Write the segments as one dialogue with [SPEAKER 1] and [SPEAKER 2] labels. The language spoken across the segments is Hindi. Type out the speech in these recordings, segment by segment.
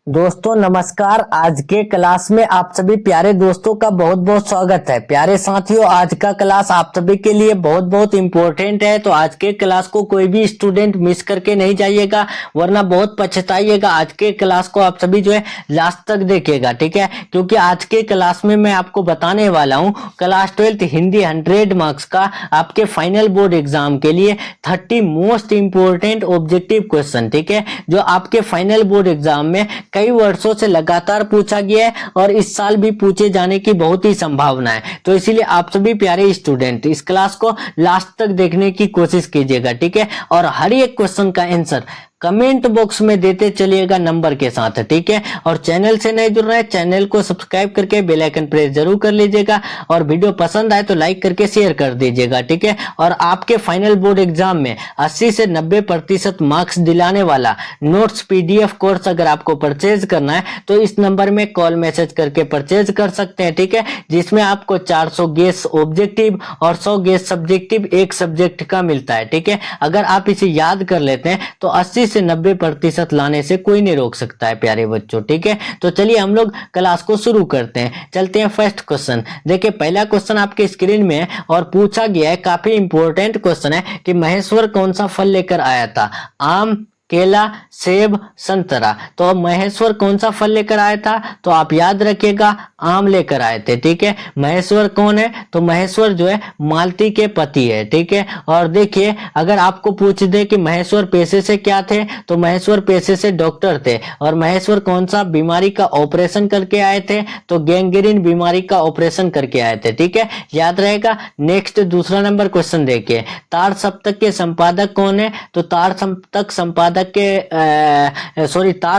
[SPEAKER 1] दोस्तों नमस्कार। आज के क्लास में आप सभी प्यारे दोस्तों का बहुत बहुत स्वागत है। प्यारे साथियों, आज का क्लास आप सभी के लिए बहुत बहुत इम्पोर्टेंट है, तो आज के क्लास को कोई भी स्टूडेंट मिस करके नहीं जाइएगा, वरना बहुत पछताइएगा। आज के क्लास को आप सभी जो है लास्ट तक देखिएगा, ठीक है, क्योंकि आज के क्लास में मैं आपको बताने वाला हूँ क्लास 12 हिंदी 100 मार्क्स का आपके फाइनल बोर्ड एग्जाम के लिए 30 मोस्ट इंपोर्टेंट ऑब्जेक्टिव क्वेश्चन, ठीक है, जो आपके फाइनल बोर्ड एग्जाम में कई वर्षों से लगातार पूछा गया है और इस साल भी पूछे जाने की बहुत ही संभावना है। तो इसीलिए आप सभी प्यारे स्टूडेंट इस क्लास को लास्ट तक देखने की कोशिश कीजिएगा, ठीक है, और हर एक क्वेश्चन का आंसर कमेंट बॉक्स में देते चलिएगा नंबर के साथ, ठीक है। और चैनल से नहीं जुड़ रहे हैं, चैनल को सब्सक्राइब करके बेल आइकन प्रेस जरूर कर लीजिएगा, और वीडियो पसंद आए तो लाइक करके शेयर कर दीजिएगा, ठीक है। और आपके फाइनल बोर्ड एग्जाम में 80 से 90% मार्क्स दिलाने वाला नोट्स पीडीएफ कोर्स अगर आपको परचेज करना है तो इस नंबर में कॉल मैसेज करके परचेज कर सकते हैं, ठीक है, जिसमें आपको 400 गेस ऑब्जेक्टिव और 100 गेस सब्जेक्टिव एक सब्जेक्ट का मिलता है, ठीक है। अगर आप इसे याद कर लेते हैं तो 80 से 90% लाने से कोई नहीं रोक सकता है प्यारे बच्चों, ठीक है। तो चलिए हम लोग क्लास को शुरू करते हैं। चलते हैं फर्स्ट क्वेश्चन। देखिए पहला क्वेश्चन आपके स्क्रीन में है और पूछा गया है, काफी इंपॉर्टेंट क्वेश्चन है कि महेश्वर कौन सा फल लेकर आया था? आम, केला, सेब, संतरा। तो महेश्वर कौन सा फल लेकर आया था? तो आप याद रखिएगा आम लेकर आए थे, ठीक है। महेश्वर कौन है? तो महेश्वर जो है मालती के पति है, ठीक है। और देखिए अगर आपको पूछ दे कि महेश्वर पेशे से क्या थे, तो महेश्वर पेशे से डॉक्टर थे। और महेश्वर कौन सा बीमारी का ऑपरेशन करके आए थे? तो गैंग्रीन बीमारी का ऑपरेशन करके आए थे, ठीक है, याद रहेगा। नेक्स्ट दूसरा नंबर क्वेश्चन देखिए, तार सप्तक के संपादक कौन है? तो तार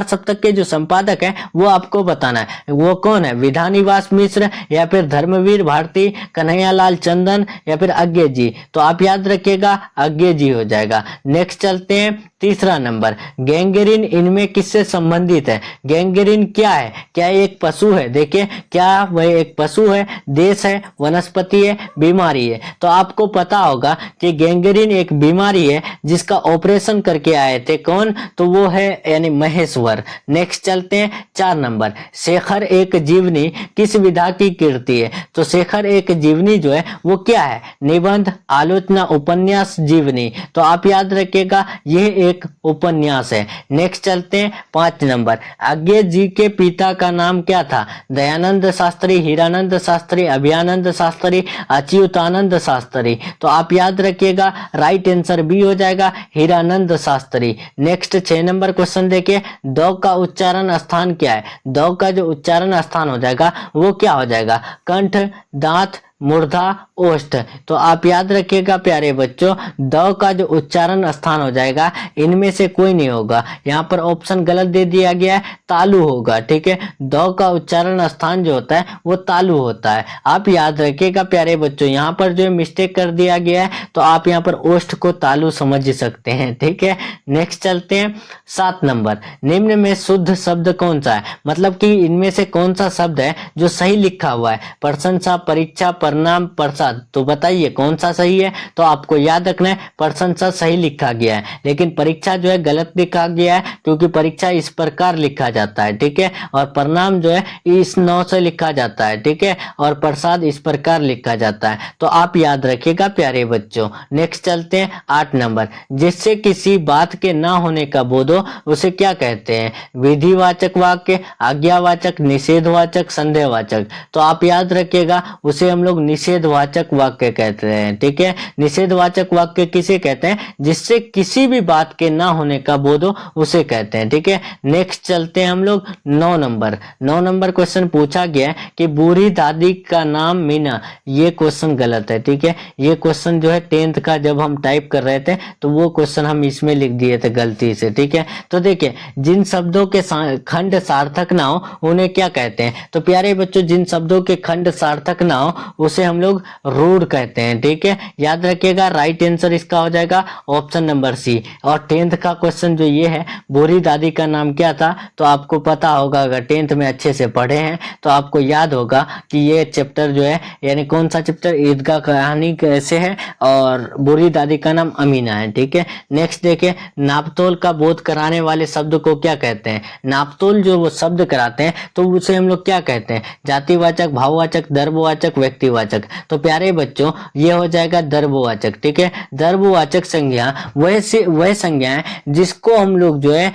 [SPEAKER 1] सप्तक के जो संपादक है वो आपको बताना है, वो कौन है? विधानिवास मिश्र, या फिर धर्मवीर भारती, कन्हैयालाल चंदन, या फिर अज्ञे जी। तो आप याद रखिएगा अज्ञे जी हो जाएगा। नेक्स्ट चलते हैं तीसरा नंबर, गैंग्रीन इनमें किससे संबंधित है? गैंग्रीन क्या है? क्या एक पशु है? देखिए क्या वह एक पशु है, देश है, वनस्पति है, बीमारी है? तो आपको पता होगा कि गैंग्रीन एक बीमारी है जिसका ऑपरेशन करके आए थे कौन? तो वो है यानी महेश्वर। नेक्स्ट चलते हैं 4 नंबर, शेखर एक जीवनी किस विधा की कीर्ति है? तो शेखर एक जीवनी जो है वो क्या है? निबंध, आलोचना, उपन्यास, जीवनी। तो आप याद रखिएगा यह एक उपन्यास है। नेक्स्ट चलते हैं 5 नंबर, अज्ञे जी के पिता का नाम क्या था? दयानंद शास्त्री, हीरानंद शास्त्री, अभयानंद शास्त्री, अच्युतानंद शास्त्री। तो आप याद रखिएगा राइट आंसर बी हो जाएगा Hiranand Shastri. Next 6 number question देखिए, द का उच्चारण स्थान क्या है? द का जो उच्चारण स्थान हो जाएगा वो क्या हो जाएगा? कंठ, दांत, मूर्धा, ओष्ठ। तो आप याद रखिएगा प्यारे बच्चों द का जो उच्चारण स्थान हो जाएगा इनमें से कोई नहीं होगा। यहाँ पर ऑप्शन गलत दे दिया गया है, तालु होगा, ठीक है। द का उच्चारण स्थान जो होता है वो तालु होता है। आप याद रखिएगा प्यारे बच्चों, यहाँ पर जो मिस्टेक कर दिया गया है तो आप यहाँ पर ओष्ठ को तालु समझ सकते हैं, ठीक है। नेक्स्ट चलते हैं 7 नंबर, निम्न में शुद्ध शब्द कौन सा है? मतलब कि इनमें से कौन सा शब्द है जो सही लिखा हुआ है? प्रशंसा, परीक्षा, परिणाम, प्रसाद। तो बताइए कौन सा सही है? तो आपको याद रखना है प्रशंसा सही लिखा गया है, लेकिन परीक्षा जो है गलत लिखा गया है, क्योंकि परीक्षा इस प्रकार लिखा जाता है, ठीक है। और परिणाम जो है इस 9 से लिखा जाता है, ठीक है, और प्रसाद इस प्रकार लिखा जाता है। तो आप याद रखिएगा प्यारे बच्चों। नेक्स्ट चलते हैं 8 नंबर, जिससे किसी बात के ना होने का बोध हो उसे क्या कहते हैं? विधिवाचक वाक्य, आज्ञावाचक, निषेधवाचक, संदेहवाचक। तो आप याद रखिएगा उसे हम लोग निषेधवाचक वाक्य कहते हैं, ठीक है। निषेधवाचक वाक्य किसे कहते हैं? जिससे किसी भी बात के ना होने का बोध हो उसे कहते हैं, ठीक है। नेक्स्ट चलते हैं हम लोग 9 नंबर। 9 नंबर क्वेश्चन पूछा गया है कि बूढ़ी दादी का नाम मीना। ये क्वेश्चन गलत है, ठीक है। ये क्वेश्चन जो है 10th का जब हम टाइप कर रहे थे तो वो क्वेश्चन हम इसमें लिख दिए थे गलती से, ठीक है। तो देखिए जिन शब्दों के खंड सार्थक ना हो उन्हें क्या कहते हैं? तो प्यारे बच्चों जिन शब्दों के खंड सार्थक ना हो उसे हम लोग रूड कहते हैं। ठीक है, याद रखिएगा राइट आंसर इसका हो जाएगा ऑप्शन नंबर सी। और 10th का क्वेश्चन जो ये है, बूढ़ी दादी का नाम क्या था, तो आपको पता होगा, अगर 10th में अच्छे से पढ़े हैं तो आपको याद होगा कि ये चैप्टर जो है, यानी कौन सा चैप्टर, ईदगाह कहानी कैसे है, और बूढ़ी दादी का नाम अमीना है। ठीक है, नेक्स्ट देखिए, नापतोल का बोध कराने वाले शब्द को क्या कहते हैं। नापतोल जो वो शब्द कराते हैं तो उसे हम लोग क्या कहते हैं, जातिवाचक, भाववाचक, दर्भवाचक, व्यक्तिवाचक। तो प्यारे बच्चों ये हो जाएगा दर्भवाचक। ठीक है, दर्भवाचक संज्ञा वह संज्ञा है जिसको हम लोग जो है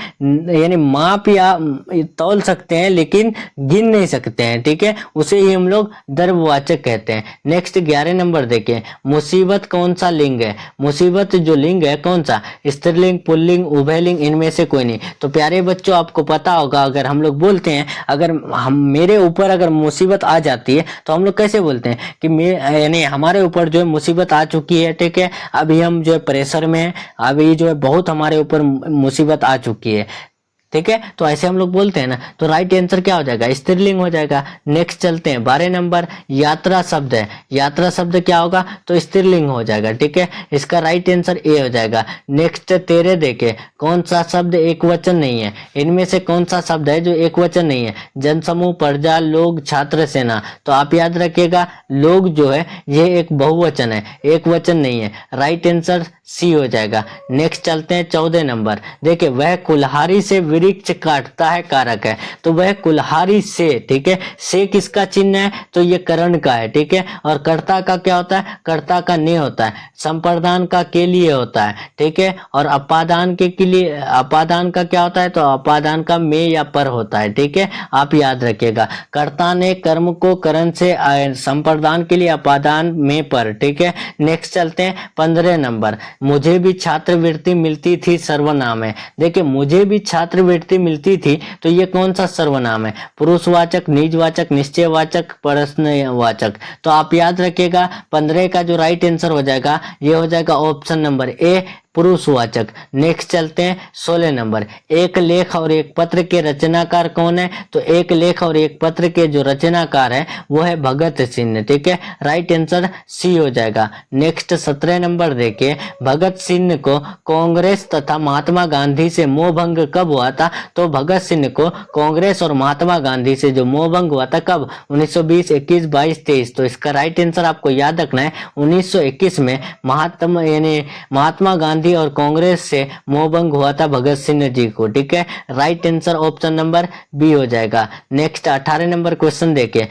[SPEAKER 1] यानी माप या तौल सकते हैं लेकिन गिन नहीं सकते हैं। ठीक है, उसे ही हम लोग दर्भवाचक कहते हैं। नेक्स्ट 11 नंबर देखें, मुसीबत कौन सा लिंग है। मुसीबत जो लिंग है कौन सा, स्त्रीलिंग, पुल्लिंग, उभयलिंग, इनमें से कोई नहीं। तो प्यारे बच्चों आपको पता होगा, अगर हम लोग बोलते हैं, अगर हम मेरे ऊपर अगर मुसीबत आ जाती है तो हम लोग कैसे बोलते हैं कि यानी हमारे ऊपर जो है मुसीबत आ चुकी है। ठीक है, अभी हम जो है प्रेशर में है, अभी जो है बहुत हमारे ऊपर मुसीबत आ चुकी है। ठीक है, तो ऐसे हम लोग बोलते हैं ना, तो राइट आंसर क्या हो जाएगा, स्त्रीलिंग हो जाएगा। नेक्स्ट चलते हैं 12 नंबर, यात्रा शब्द है। यात्रा शब्द क्या होगा, तो स्त्रीलिंग हो जाएगा। ठीक है, इसका राइट आंसर ए हो जाएगा। नेक्स्ट 13 देखे, कौन सा शब्द एक वचन नहीं है। इनमें से कौन सा शब्द है जो एक वचन नहीं है, जनसमूह, प्रजा, लोग, छात्र, सेना। तो आप याद रखिएगा लोग जो है ये एक बहुवचन है, एक वचन नहीं है। राइट आंसर सी हो जाएगा। नेक्स्ट चलते हैं 14 नंबर, देखिए वह कुल्हाड़ी से वृक्ष काटता है कारक है। तो वह कुल्हाड़ी से, ठीक है, से किसका चिन्ह है, तो ये करण का है। ठीक है, और कर्ता का क्या होता है, कर्ता का ने होता है। संप्रदान का के लिए होता है। ठीक है, और अपादान के लिए, अपादान का क्या होता है, तो अपादान का में या पर होता है। ठीक है, आप याद रखिएगा, कर्ता ने कर्म को करण से, संप्रदान के लिए अपादान में पर। ठीक है, नेक्स्ट चलते हैं 15 नंबर, मुझे भी छात्रवृत्ति मिलती थी सर्वनाम है। देखिए मुझे भी छात्रवृत्ति मिलती थी, तो ये कौन सा सर्वनाम है, पुरुषवाचक, निजवाचक, निश्चयवाचक, प्रश्नवाचक। तो आप याद रखिएगा 15 का जो राइट आंसर हो जाएगा ये हो जाएगा ऑप्शन नंबर ए, पुरुषवाचक। नेक्स्ट चलते हैं 16 नंबर, एक लेख और एक पत्र के रचनाकार कौन है, तो एक लेख और एक पत्र के जो रचनाकार है वो है भगत सिंह। ठीक है, राइट आंसर सी हो जाएगा। नेक्स्ट 17 नंबर देखिए, भगत सिंह को कांग्रेस तथा महात्मा गांधी से मोहभंग कब हुआ था, तो भगत सिंह को कांग्रेस और महात्मा गांधी से जो मोहभंग हुआ था कब, 1920, 21, 22, 23। तो इसका राइट आंसर आपको याद रखना है 1921 में महात्मा गांधी और कांग्रेस से मोहभंग हुआ था भगत सिंह जी को। ठीक है, right answer option number B हो जाएगा। नेक्स्ट 18 नंबर क्वेश्चन देखिए,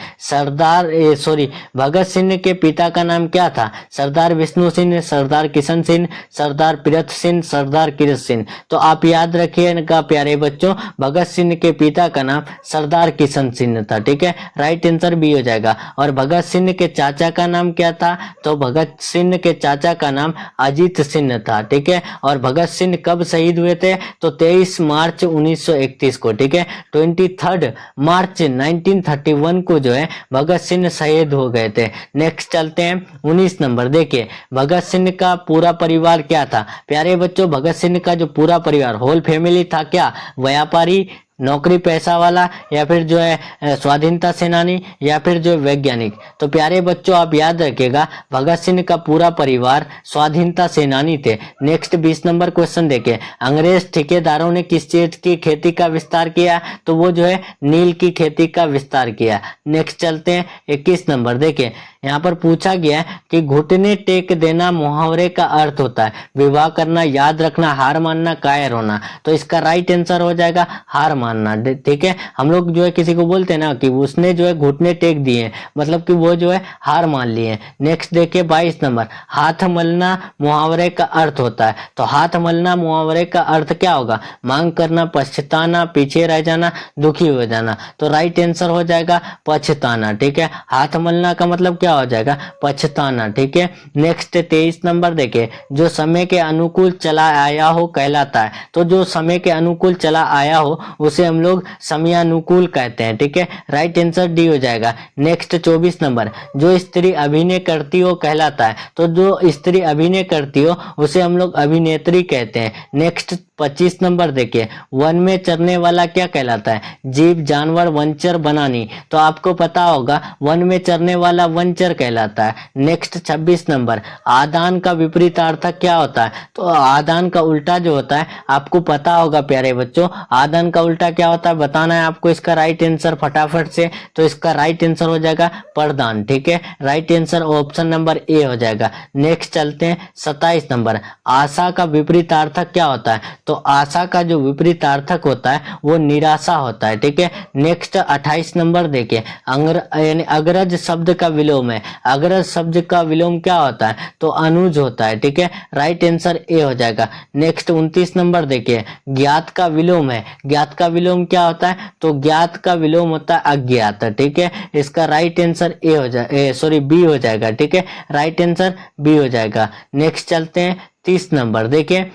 [SPEAKER 1] भगत सिंह के पिता का नाम क्या था, सरदार विष्णु सिंह, सरदार किशन सिंह, सरदार पीरथ सिंह, सरदार कीरत सिंह। तो आप याद रखिएगा प्यारे बच्चों, भगत सिंह के पिता का नाम सरदार किशन सिंह था। ठीक है, राइट आंसर बी हो जाएगा। और भगत सिंह के चाचा का नाम क्या था, तो भगत सिंह के चाचा का नाम अजीत सिंह था। ठीक है, और भगत सिंह कब शहीद हुए थे, तो 23 मार्च 1931 को। ठीक है, 23 मार्च 1931 को जो है भगत सिंह शहीद हो गए थे। नेक्स्ट चलते हैं 19 नंबर, देखिए भगत सिंह का पूरा परिवार क्या था। प्यारे बच्चों भगत सिंह का जो पूरा परिवार होल फैमिली था क्या, व्यापारी, नौकरी पैसा वाला, या फिर जो है स्वाधीनता सेनानी, या फिर जो वैज्ञानिक। तो प्यारे बच्चों आप याद रखिएगा भगत सिंह का पूरा परिवार स्वाधीनता सेनानी थे। नेक्स्ट 20 नंबर क्वेश्चन देखिए, अंग्रेज ठेकेदारों ने किस चीज की खेती का विस्तार किया, तो वो जो है नील की खेती का विस्तार किया। नेक्स्ट चलते हैं 21 नंबर, देखिए यहाँ पर पूछा गया है कि घुटने टेक देना मुहावरे का अर्थ होता है विवाह करना, याद रखना, हार मानना, कायर होना। तो इसका राइट आंसर हो जाएगा हार मानना। ठीक है, हम लोग जो है किसी को बोलते हैं ना कि उसने जो है घुटने टेक दिए, मतलब कि वो जो है हार मान लिए। नेक्स्ट देखिए 22 नंबर, हाथ मलना मुहावरे का अर्थ होता है। तो हाथ मलना मुहावरे का अर्थ क्या होगा, मांग करना, पछताना, पीछे रह जाना, दुखी हो जाना। तो राइट आंसर हो जाएगा पछताना। ठीक है, हाथ मलना का मतलब क्या हो जाएगा, पछताना। ठीक है, नेक्स्ट 23 नंबर देखिए, जो समय के अनुकूल चला आया हो कहलाता है। तो जो समय के अनुकूल चला आया हो उसे हम लोग समयानुकूल कहते हैं। ठीक है, राइट आंसर डी हो जाएगा। नेक्स्ट 24 नंबर, जो स्त्री अभिनय करती हो कहलाता है। तो जो स्त्री अभिनय करती हो उसे हम लोग अभिनेत्री कहते हैं। नेक्स्ट 25 नंबर देखिए, वन में चरने वाला क्या कहलाता है? जीव, जानवर, वनचर, बनानी। तो आपको पता होगा वन में चरने वाला वनचर कहलाता है। नेक्स्ट 26 नंबर, आदान का विपरीतार्थक क्या होता है? तो आदान का उल्टा जो होता है आपको पता होगा प्यारे बच्चों, आदान का उल्टा क्या होता है बताना है आपको। इसका राइट आंसर फटाफट से, तो इसका राइट आंसर हो जाएगा प्रदान। ठीक है, right answer option number A हो जाएगा। नेक्स्ट चलते हैं 27 नंबर, आशा का विपरीतार्थक क्या होता है? तो आशा का जो विपरीतार्थक होता है वो निराशा होता है। ठीक है, नेक्स्ट 28 नंबर देखिए, यानी अग्रज शब्द का विलोम है। अग्रज शब्द का विलोम क्या होता है? तो अनुज होता है। ठीक है, राइट आंसर ए हो जाएगा। नेक्स्ट 29 नंबर देखिए, ज्ञात का विलोम है। ज्ञात का विलोम क्या होता है? तो ज्ञात का विलोम होता है अज्ञात। ठीक है, इसका राइट आंसर ए हो जाए, सॉरी बी हो जाएगा। ठीक है, राइट आंसर बी हो जाएगा। नेक्स्ट चलते हैं 30 नंबर देखिए,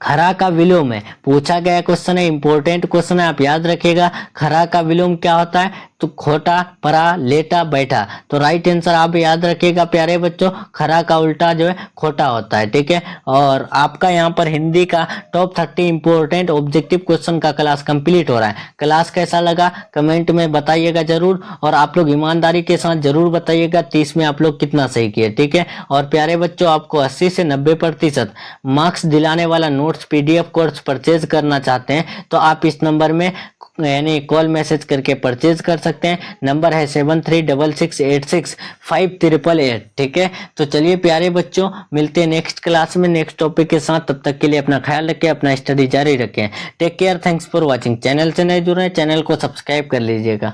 [SPEAKER 1] खरा का विलोम है। पूछा गया क्वेश्चन है, इंपॉर्टेंट क्वेश्चन है, आप याद रखिएगा। खरा का विलोम क्या होता है? तो खोटा, परा, लेटा, बैठा। तो राइट आंसर आप याद रखिएगा प्यारे बच्चों, खरा का उल्टा जो है खोटा होता है। ठीक है, और आपका यहाँ पर हिंदी का टॉप 30 इंपॉर्टेंट ऑब्जेक्टिव क्वेश्चन का क्लास कंप्लीट हो रहा है। क्लास कैसा लगा कमेंट में बताइएगा जरूर, और आप लोग ईमानदारी के साथ जरूर बताइएगा 30 में आप लोग कितना सही किए। ठीक है, और प्यारे बच्चों आपको 80 से 90% मार्क्स दिलाने वाला नोट्स PDF कोर्स परचेज करना चाहते हैं तो आप इस नंबर में यानी कॉल मैसेज करके परचेज कर सकते हैं। नंबर है 7366865888। ठीक है, तो चलिए प्यारे बच्चों मिलते हैं नेक्स्ट क्लास में नेक्स्ट टॉपिक के साथ। तब तक के लिए अपना ख्याल रखें, अपना स्टडी जारी रखें। Take care, thanks for watching. Channel से नए जुड़े हैं, चैनल को सब्सक्राइब कर लीजिएगा।